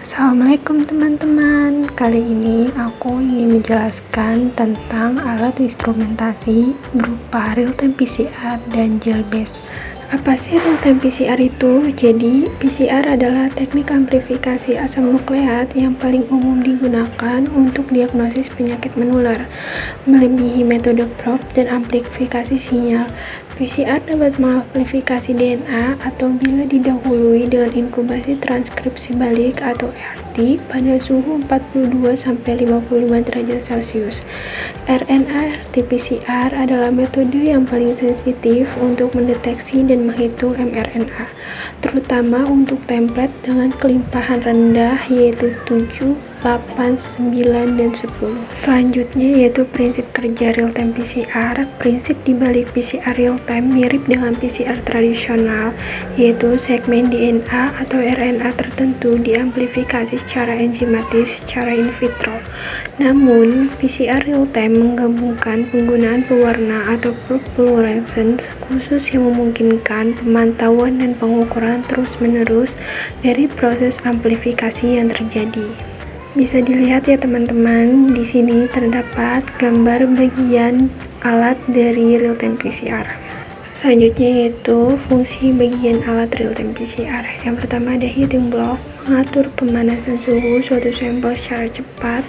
Assalamualaikum teman-teman. Kali ini aku ingin menjelaskan tentang alat instrumentasi berupa real-time PCR dan gel-based. Apa sih real-time PCR itu? Jadi, PCR adalah teknik amplifikasi asam nukleat yang paling umum digunakan untuk diagnosis penyakit menular, melebihi metode probe dan amplifikasi sinyal. PCR dapat mengamplifikasi DNA atau bila didahului dengan inkubasi transkripsi balik atau RT pada suhu 42-55 derajat Celcius. RNA RT-PCR adalah metode yang paling sensitif untuk mendeteksi dan menghitung mRNA, terutama untuk template dengan kelimpahan rendah yaitu 7, 8, 9, dan 10. Selanjutnya yaitu prinsip kerja real-time PCR. Prinsip dibalik PCR real-time mirip dengan PCR tradisional, yaitu segmen DNA atau RNA tertentu diamplifikasi secara enzimatis secara in vitro. Namun, PCR real-time menggabungkan penggunaan pewarna atau probe fluorescence khusus yang memungkinkan pemantauan dan pengukuran terus-menerus dari proses amplifikasi yang terjadi. Bisa dilihat ya teman-teman, di sini terdapat gambar bagian alat dari real-time PCR. Selanjutnya yaitu fungsi bagian alat real-time PCR. Yang pertama ada heating block, mengatur pemanasan suhu suatu sampel secara cepat,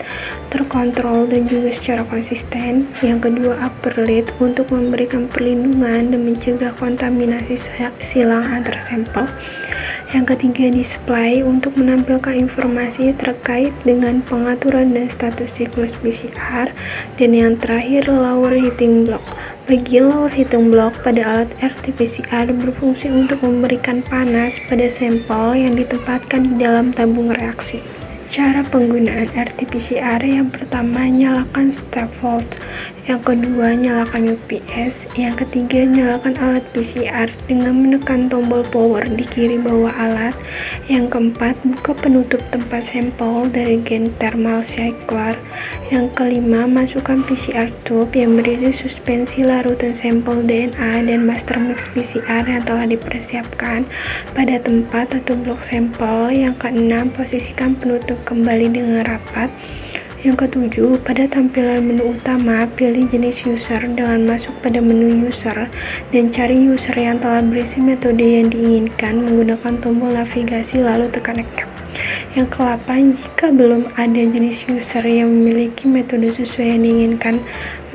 terkontrol dan juga secara konsisten. Yang kedua upper lid untuk memberikan perlindungan dan mencegah kontaminasi silang antar sampel. Yang ketiga display untuk menampilkan informasi terkait dengan pengaturan dan status siklus PCR. Dan yang terakhir lower heating block. Bagian lower heating block pada alat RT-PCR berfungsi untuk memberikan panas pada sampel yang ditempatkan di dalam tabung reaksi. Cara penggunaan RT-PCR: yang pertama, nyalakan step volt. Yang kedua, nyalakan UPS. Yang ketiga, nyalakan alat PCR dengan menekan tombol power di kiri bawah alat. Yang keempat, buka penutup tempat sampel dari gen thermal cycler. Yang kelima, masukkan PCR tube yang berisi suspensi larutan sampel DNA dan master mix PCR yang telah dipersiapkan pada tempat atau blok sampel. Yang keenam, posisikan penutup kembali dengan rapat. Yang ketujuh, pada tampilan menu utama, pilih jenis user dengan masuk pada menu user dan cari user yang telah berisi metode yang diinginkan menggunakan tombol navigasi lalu tekan escape. Yang ke-8, jika belum ada jenis user yang memiliki metode sesuai yang diinginkan,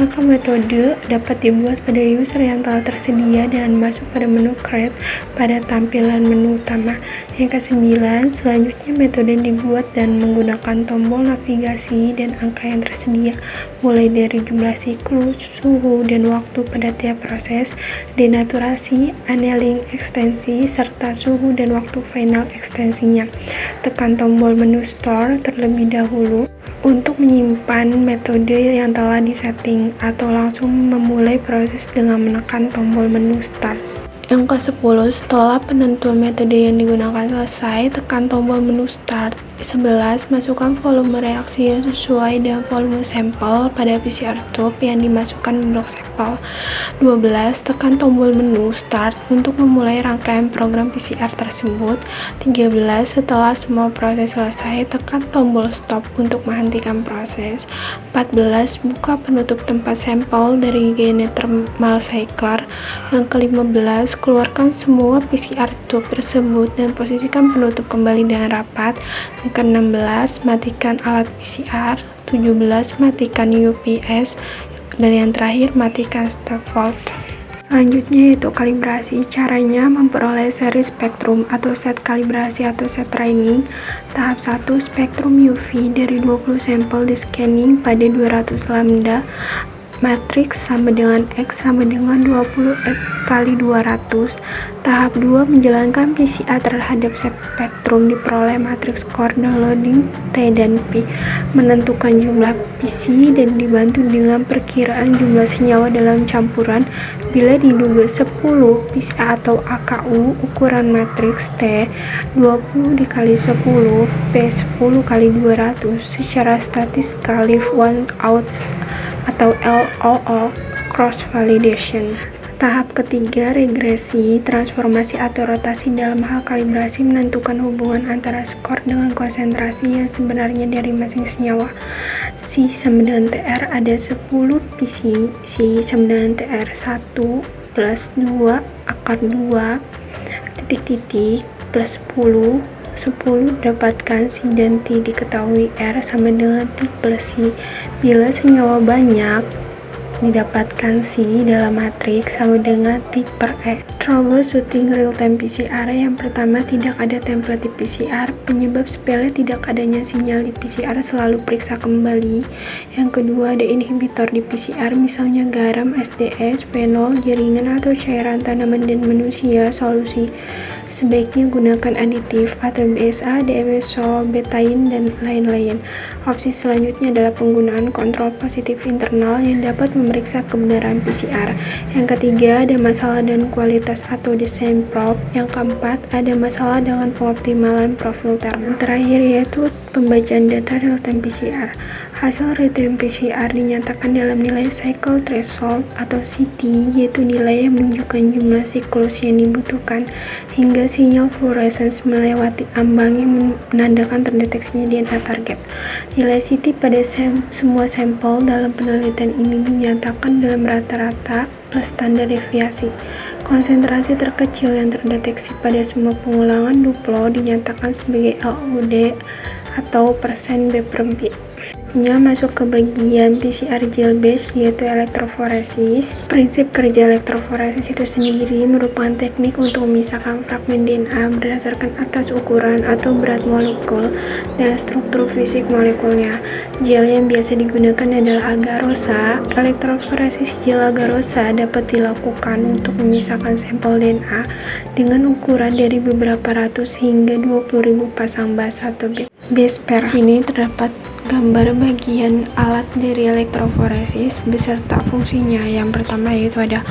maka metode dapat dibuat pada user yang telah tersedia dengan masuk pada menu create pada tampilan menu utama. Yang ke-9, selanjutnya metode dibuat dan menggunakan tombol navigasi dan angka yang tersedia, mulai dari jumlah siklus, suhu, dan waktu pada tiap proses, denaturasi, annealing ekstensi, serta suhu dan waktu final ekstensinya. Tekan tombol menu store terlebih dahulu untuk menyimpan metode yang telah disetting atau langsung memulai proses dengan menekan tombol menu start. Yang ke-10, setelah penentuan metode yang digunakan selesai, tekan tombol menu start. 11, masukkan volume reaksi yang sesuai dengan volume sampel pada PCR tube yang dimasukkan ke blok sampel. 12, tekan tombol menu start untuk memulai rangkaian program PCR tersebut. 13, setelah semua proses selesai, tekan tombol stop untuk menghentikan proses. 14, buka penutup tempat sampel dari gen thermal cycler. Yang ke-15, keluarkan semua PCR tube tersebut dan posisikan penutup kembali dengan rapat. Yang ke-16, matikan alat PCR. 17, matikan UPS. Dan yang terakhir, matikan step volt. Selanjutnya yaitu kalibrasi. Caranya memperoleh seri spektrum atau set kalibrasi atau set training. Tahap 1, spektrum UV dari 20 sampel di scanning pada 200 lambda. Matriks sama dengan X sama dengan 20 X kali 200. Tahap 2, menjalankan PCR terhadap spektrum diperoleh matriks core downloading T dan P. Menentukan jumlah PC dan dibantu dengan perkiraan jumlah senyawa dalam campuran. Bila diduga 10 PCR atau AKU, ukuran matriks T 20 dikali 10 P 10 kali 200 secara statistika leave one out atau LOO cross validation. Tahap ketiga, regresi, transformasi atau rotasi dalam hal kalibrasi menentukan hubungan antara skor dengan konsentrasi yang sebenarnya dari masing senyawa. Si sama dengan TR ada 10 psi, Si sama dengan TR 1 plus 2 akar 2 titik-titik plus 10 dapatkan Si dan T diketahui R sama dengan T plus Si. Bila senyawa banyak didapatkan Si dalam matriks sama dengan T per E. Troubleshooting real-time PCR. Yang pertama, tidak ada template di PCR. Penyebab sepele tidak adanya sinyal di PCR selalu periksa kembali. Yang kedua, ada inhibitor di PCR, misalnya garam, SDS, fenol, jaringan atau cairan tanaman dan manusia. Solusi sebaiknya gunakan aditif atau BSA, DMSO, betain, dan lain-lain. Opsi selanjutnya adalah penggunaan kontrol positif internal yang dapat memeriksa kebenaran PCR. Yang ketiga, ada masalah dengan kualitas atau desain probe. Yang keempat, ada masalah dengan pengoptimalan profil thermal. Terakhir yaitu pembacaan data real-time PCR. Hasil real-time PCR dinyatakan dalam nilai cycle threshold atau CT, yaitu nilai yang menunjukkan jumlah siklus yang dibutuhkan hingga sinyal fluorescence melewati ambang yang menandakan terdeteksinya DNA target. Nilai CT pada semua sampel dalam penelitian ini dinyatakan dalam rata-rata plus standar deviasi. Konsentrasi terkecil yang terdeteksi pada semua pengulangan duplo dinyatakan sebagai LOD atau persen B per B. Masuk ke bagian PCR gel base, yaitu elektroforesis. Prinsip kerja elektroforesis itu sendiri merupakan teknik untuk memisahkan fragmen DNA berdasarkan atas ukuran atau berat molekul dan struktur fisik molekulnya. Gel yang biasa digunakan adalah agarosa. Elektroforesis gel agarosa dapat dilakukan untuk memisahkan sampel DNA dengan ukuran dari beberapa ratus hingga 20.000 pasang basa atau base pair. Sini terdapat gambar bagian alat dari elektroforesis beserta fungsinya. Yang pertama yaitu ada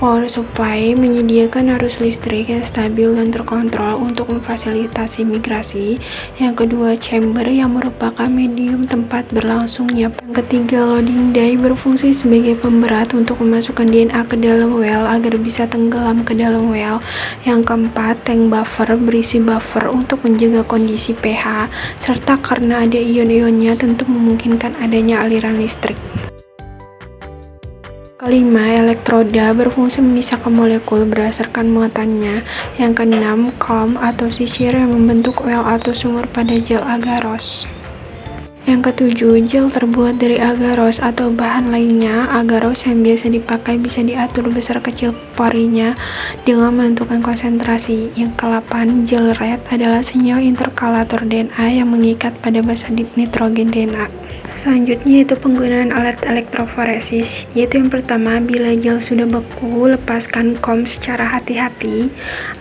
power supply, menyediakan arus listrik yang stabil dan terkontrol untuk memfasilitasi migrasi. Yang kedua, chamber yang merupakan medium tempat berlangsungnya. Yang ketiga, loading die berfungsi sebagai pemberat untuk memasukkan DNA ke dalam well agar bisa tenggelam ke dalam well. Yang keempat, tank buffer berisi buffer untuk menjaga kondisi pH, serta karena ada ion-ionnya tentu memungkinkan adanya aliran listrik. Kelima, elektroda berfungsi memisahkan molekul berdasarkan muatannya. Yang keenam, comb atau sisir yang membentuk well atau sumur pada gel agaros. Yang ketujuh, gel terbuat dari agaros atau bahan lainnya. Agaros yang biasa dipakai bisa diatur besar kecil porinya dengan menentukan konsentrasi. Yang ke-8, gel red adalah senyawa interkalator DNA yang mengikat pada basa nitrogen DNA. Selanjutnya yaitu penggunaan alat elektroforesis, yaitu yang pertama, bila gel sudah beku, lepaskan comb secara hati-hati.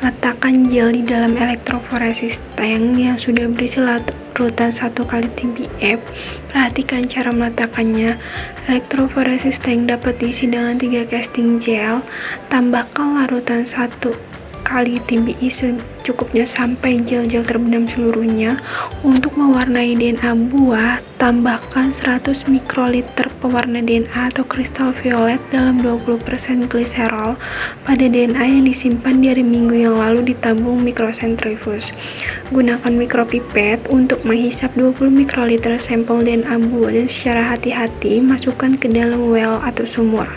Letakkan gel di dalam elektroforesis tank yang sudah berisi larutan 1 kali TBF. Perhatikan cara meletakkannya. Elektroforesis tank dapat diisi dengan 3 casting gel. Tambahkan larutan 1 kali TBI secukupnya sampai gel-gel terbenam seluruhnya. Untuk mewarnai DNA buah, tambahkan 100 mikroliter pewarna DNA atau kristal violet dalam 20% gliserol pada DNA yang disimpan dari minggu yang lalu di tabung mikrosentrifuge. Gunakan mikropipet untuk menghisap 20 mikroliter sampel DNA buah dan secara hati-hati masukkan ke dalam well atau sumur.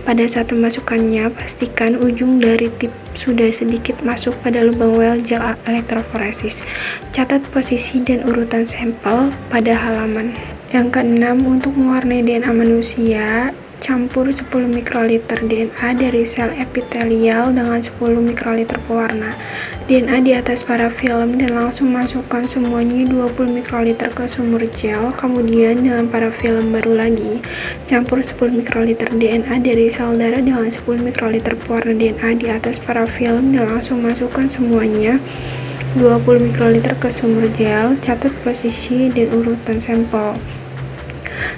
Pada saat memasukkannya, pastikan ujung dari tip sudah sedikit masuk pada lubang well gel elektroforesis. Catat posisi dan urutan sampel pada halaman. Yang keenam, untuk mewarnai DNA manusia, campur 10 mikroliter DNA dari sel epitelial dengan 10 mikroliter pewarna DNA di atas parafilm dan langsung masukkan semuanya 20 mikroliter ke sumur gel. Kemudian dengan parafilm baru lagi, campur 10 mikroliter DNA dari sel darah dengan 10 mikroliter pewarna DNA di atas parafilm dan langsung masukkan semuanya 20 mikroliter ke sumur gel. Catat posisi dan urutan sampel.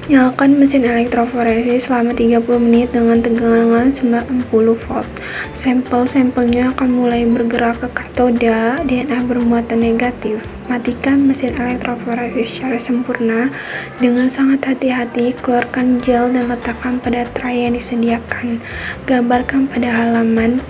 Nyalakan mesin elektroforesis selama 30 menit dengan tegangan 90 volt. Sampel-sampelnya akan mulai bergerak ke katot metode DNA bermuatan negatif, matikan mesin elektroforesis secara sempurna dengan sangat hati-hati, keluarkan gel dan letakkan pada tray yang disediakan. Gambarkan pada halaman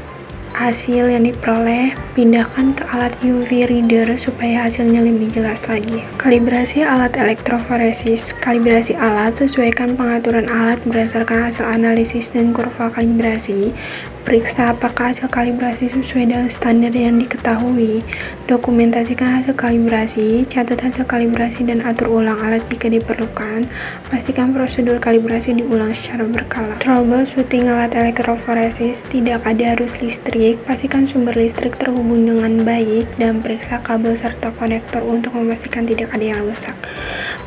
hasil yang diperoleh, pindahkan ke alat UV reader supaya hasilnya lebih jelas lagi. Kalibrasi alat elektroforesis. Kalibrasi alat, sesuaikan pengaturan alat berdasarkan hasil analisis dan kurva kalibrasi. Periksa apakah hasil kalibrasi sesuai dengan standar yang diketahui. Dokumentasikan hasil kalibrasi, catat hasil kalibrasi dan atur ulang alat jika diperlukan. Pastikan prosedur kalibrasi diulang secara berkala. Troubleshooting alat elektroforesis. Tidak ada arus listrik, pastikan sumber listrik terhubung dengan baik dan periksa kabel serta konektor untuk memastikan tidak ada yang rusak.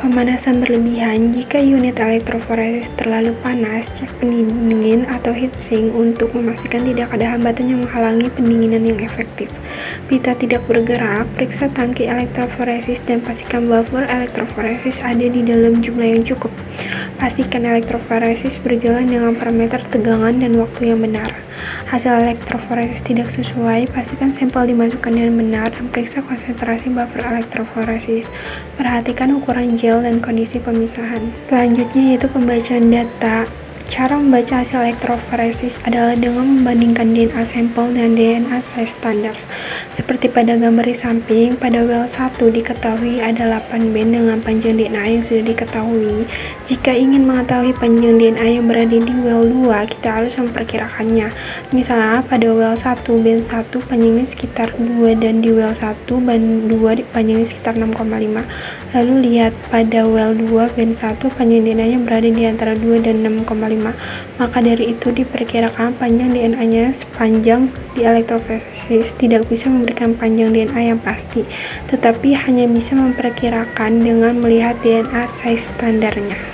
Pemanasan berlebihan. Jika unit elektroforesis terlalu panas, cek pendingin atau heatsink untuk memastikan tidak ada hambatan yang menghalangi pendinginan yang efektif. Pita tidak bergerak, periksa tangki elektroforesis dan pastikan buffer elektroforesis ada di dalam jumlah yang cukup. Pastikan elektroforesis berjalan dengan parameter tegangan dan waktu yang benar. Hasil elektroforesis tidak sesuai, pastikan sampel dimasukkan dengan benar dan periksa konsentrasi buffer elektroforesis. Perhatikan ukuran gel dan kondisi pemisahan. Selanjutnya yaitu pembacaan data. Cara membaca hasil elektroforesis adalah dengan membandingkan DNA sampel dan DNA size standar. Seperti pada gambar di samping, pada well 1 diketahui ada 8 band dengan panjang DNA yang sudah diketahui. Jika ingin mengetahui panjang DNA yang berada di well 2, kita harus memperkirakannya. Misalnya pada well 1 band 1 panjangnya sekitar 2 dan di well 1 band 2 panjangnya sekitar 6,5. Lalu lihat pada well 2 band 1 panjang DNA-nya berada di antara 2 dan 6,5. Maka dari itu diperkirakan panjang DNA-nya sepanjang di elektroforesis tidak bisa memberikan panjang DNA yang pasti, tetapi hanya bisa memperkirakan dengan melihat DNA size standarnya.